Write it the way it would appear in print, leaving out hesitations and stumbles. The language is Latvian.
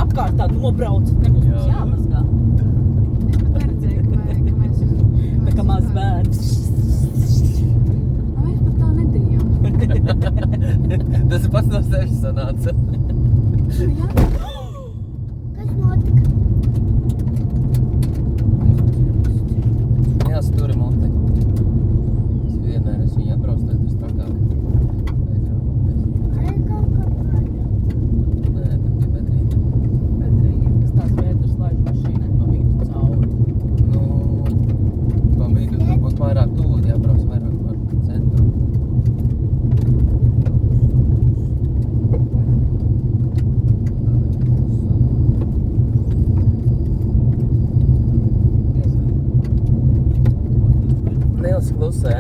apkārt tā nobrauc. Nebūs mums jāmazgā. Es pat neredzēju, ka mēs... Tā kā maz bērns. Mēs pat tā nedarījām. Tas pats no sevis sanāca. Jā. Kas notika? Jāsturi muti. Es vienmēr esmu viņu atbrauc, tad tas trakāk. Ai, kaut kā pārāk. Nē, tad bija bedrīte. Bedrīgi, kas tās vētras laiž mašīnai pa vidu cauri. Nu, pa vidu tur būs vairāk tūlīt jābrauc vairāk par centru. Nils klusē.